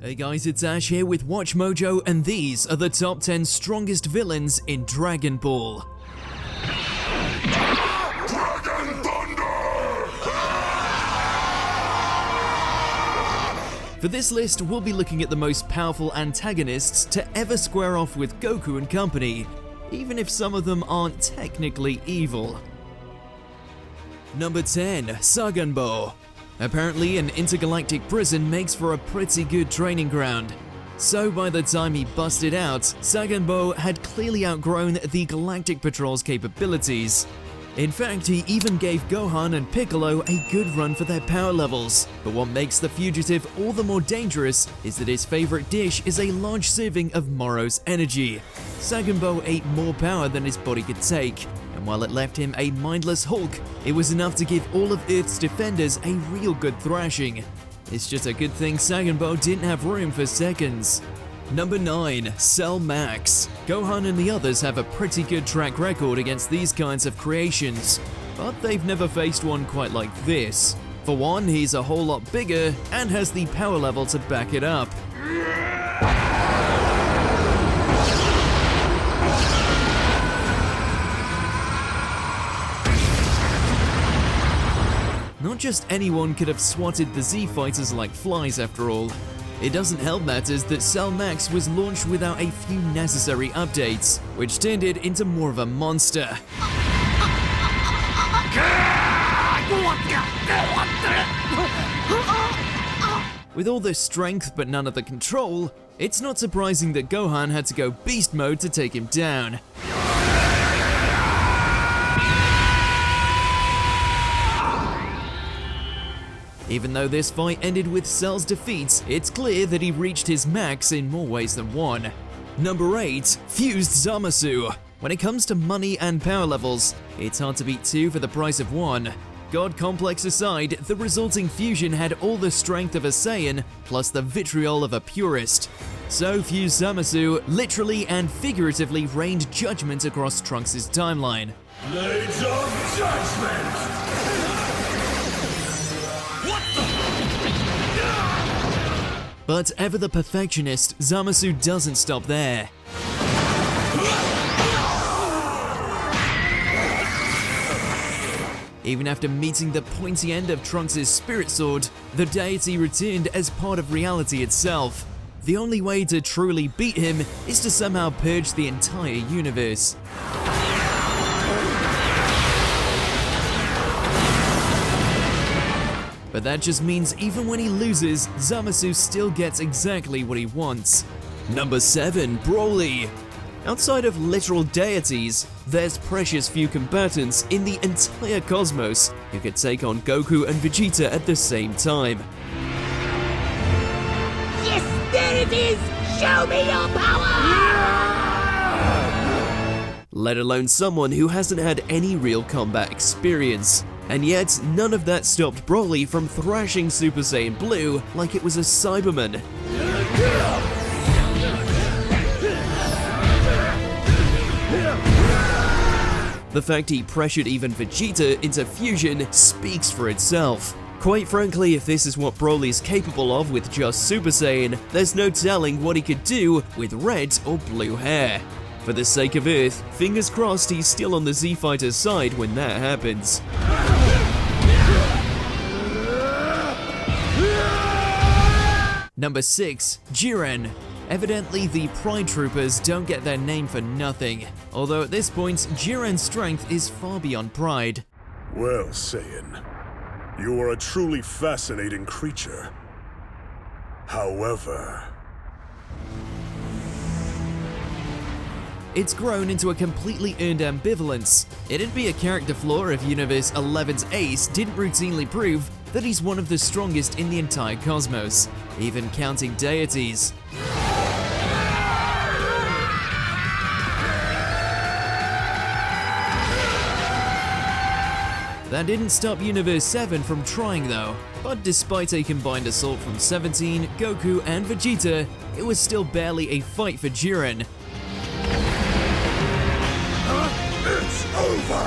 Hey guys, it's Ash here with WatchMojo, and these are the top 10 strongest villains in Dragon Ball. Dragon Thunder! For this list, we'll be looking at the most powerful antagonists to ever square off with Goku and company, even if some of them aren't technically evil. Number 10. Saganbo. Apparently, an intergalactic prison makes for a pretty good training ground. So by the time he busted out, Saganbo had clearly outgrown the Galactic Patrol's capabilities. In fact, he even gave Gohan and Piccolo a good run for their power levels. But what makes the fugitive all the more dangerous is that his favorite dish is a large serving of Moro's energy. Saganbo ate more power than his body could take, and while it left him a mindless Hulk, it was enough to give all of Earth's defenders a real good thrashing. It's just a good thing Saganbo didn't have room for seconds. Number 9. Cell Max. Gohan and the others have a pretty good track record against these kinds of creations, but they've never faced one quite like this. For one, he's a whole lot bigger and has the power level to back it up. Not just anyone could have swatted the Z fighters like flies after all. It doesn't help matters that Cell Max was launched without a few necessary updates, which turned it into more of a monster. With all the strength but none of the control, it's not surprising that Gohan had to go beast mode to take him down. Even though this fight ended with Cell's defeat, it's clear that he reached his max in more ways than one. Number 8. Fused Zamasu. When it comes to money and power levels, it's hard to beat two for the price of one. God complex aside, the resulting fusion had all the strength of a Saiyan, plus the vitriol of a purist. So Fused Zamasu literally and figuratively rained judgment across Trunks' timeline. Blades of Judgment! But ever the perfectionist, Zamasu doesn't stop there. Even after meeting the pointy end of Trunks' spirit sword, the deity returned as part of reality itself. The only way to truly beat him is to somehow purge the entire universe. But that just means even when he loses, Zamasu still gets exactly what he wants. Number 7. Broly. Outside of literal deities, there's precious few combatants in the entire cosmos who could take on Goku and Vegeta at the same time. Yes, there it is! Show me your power! Let alone someone who hasn't had any real combat experience. And yet, none of that stopped Broly from thrashing Super Saiyan Blue like it was a Cyberman. The fact he pressured even Vegeta into fusion speaks for itself. Quite frankly, if this is what Broly's capable of with just Super Saiyan, there's no telling what he could do with red or blue hair. For the sake of Earth, fingers crossed he's still on the Z Fighter's side when that happens. Number 6. Jiren. Evidently, the Pride Troopers don't get their name for nothing, although at this point, Jiren's strength is far beyond pride. Well, Saiyan, you are a truly fascinating creature. However... It's grown into a completely earned ambivalence. It'd be a character flaw if Universe 11's Ace didn't routinely prove that he's one of the strongest in the entire cosmos, even counting deities. That didn't stop Universe 7 from trying though, but despite a combined assault from 17, Goku and Vegeta, it was still barely a fight for Jiren. It's over!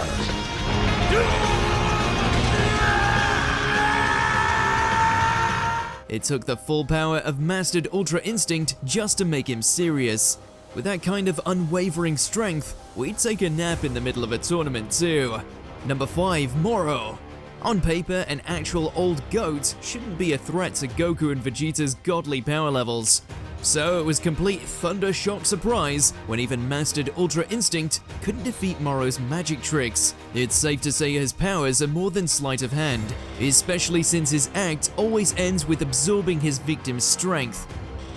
It took the full power of mastered Ultra Instinct just to make him serious. With that kind of unwavering strength, we'd take a nap in the middle of a tournament too. Number 5, Moro. On paper, an actual old goat shouldn't be a threat to Goku and Vegeta's godly power levels. So it was complete thunder shock surprise when even mastered Ultra Instinct couldn't defeat Moro's magic tricks. It's safe to say his powers are more than sleight of hand, especially since his act always ends with absorbing his victim's strength.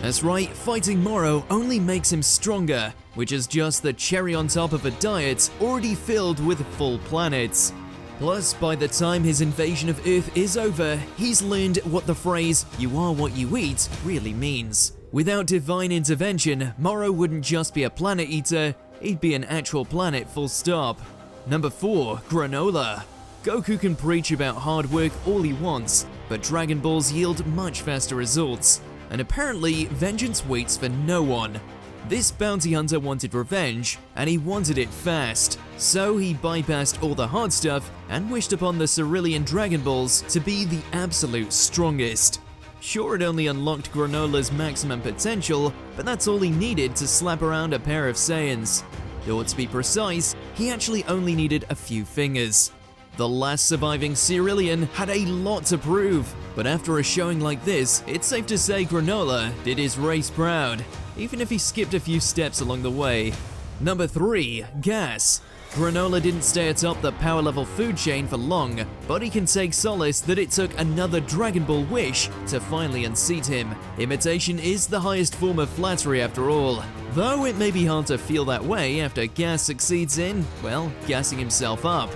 That's right, fighting Moro only makes him stronger, which is just the cherry on top of a diet already filled with full planets. Plus, by the time his invasion of Earth is over, he's learned what the phrase, "you are what you eat," really means. Without divine intervention, Moro wouldn't just be a planet eater, he'd be an actual planet full stop. Number 4, Granola. Goku can preach about hard work all he wants, but Dragon Balls yield much faster results. And apparently, vengeance waits for no one. This bounty hunter wanted revenge, and he wanted it fast. So he bypassed all the hard stuff and wished upon the Cerulean Dragon Balls to be the absolute strongest. Sure, it only unlocked Granola's maximum potential, but that's all he needed to slap around a pair of Saiyans. Or to be precise, he actually only needed a few fingers. The last surviving Cerulean had a lot to prove, but after a showing like this, it's safe to say Granola did his race proud, even if he skipped a few steps along the way. Number 3, Gas. Granola didn't stay atop the power level food chain for long, but he can take solace that it took another Dragon Ball wish to finally unseat him. Imitation is the highest form of flattery after all, though it may be hard to feel that way after Gas succeeds in, well, gassing himself up.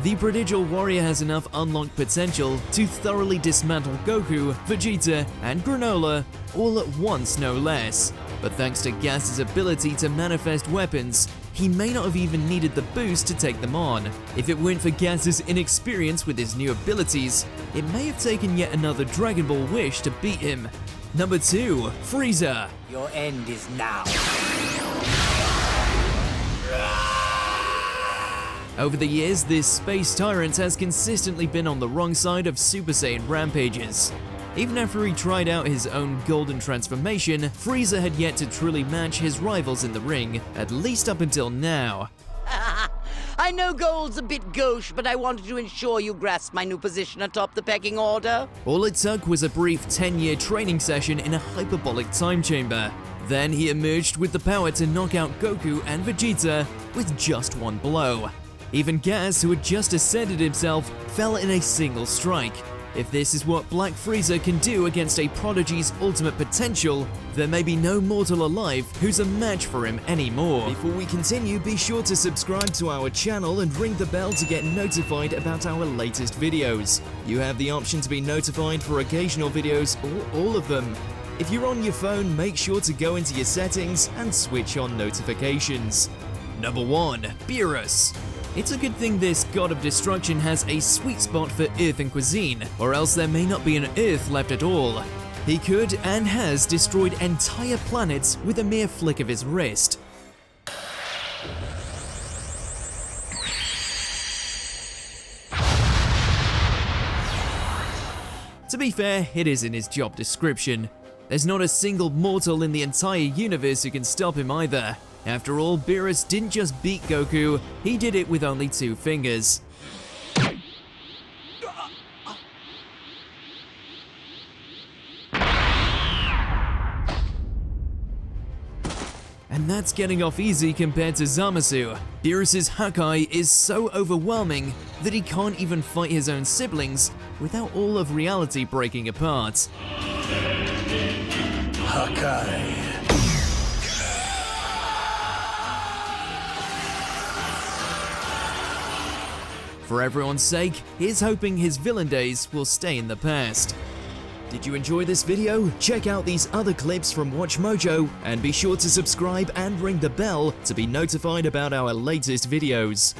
The prodigal warrior has enough unlocked potential to thoroughly dismantle Goku, Vegeta, and Granola all at once, no less. But thanks to Gas's ability to manifest weapons, he may not have even needed the boost to take them on. If it weren't for Gas's inexperience with his new abilities, it may have taken yet another Dragon Ball wish to beat him. Number 2, Frieza. Your end is now. Over the years, this space tyrant has consistently been on the wrong side of Super Saiyan rampages. Even after he tried out his own golden transformation, Frieza had yet to truly match his rivals in the ring, at least up until now. I know gold's a bit gauche, but I wanted to ensure you grasp my new position atop the pecking order. All it took was a brief 10-year training session in a hyperbolic time chamber. Then he emerged with the power to knock out Goku and Vegeta with just one blow. Even Gas, who had just ascended himself, fell in a single strike. If this is what Black Frieza can do against a prodigy's ultimate potential, there may be no mortal alive who's a match for him anymore. Before we continue, be sure to subscribe to our channel and ring the bell to get notified about our latest videos. You have the option to be notified for occasional videos or all of them. If you're on your phone, make sure to go into your settings and switch on notifications. Number 1, Beerus. It's a good thing this god of destruction has a sweet spot for Earth and cuisine, or else there may not be an Earth left at all. He could and has destroyed entire planets with a mere flick of his wrist. To be fair, it is in his job description. There's not a single mortal in the entire universe who can stop him either. After all, Beerus didn't just beat Goku, he did it with only 2 fingers. And that's getting off easy compared to Zamasu. Beerus's Hakai is so overwhelming that he can't even fight his own siblings without all of reality breaking apart. Hakai. For everyone's sake, here's hoping his villain days will stay in the past. Did you enjoy this video? Check out these other clips from WatchMojo and be sure to subscribe and ring the bell to be notified about our latest videos.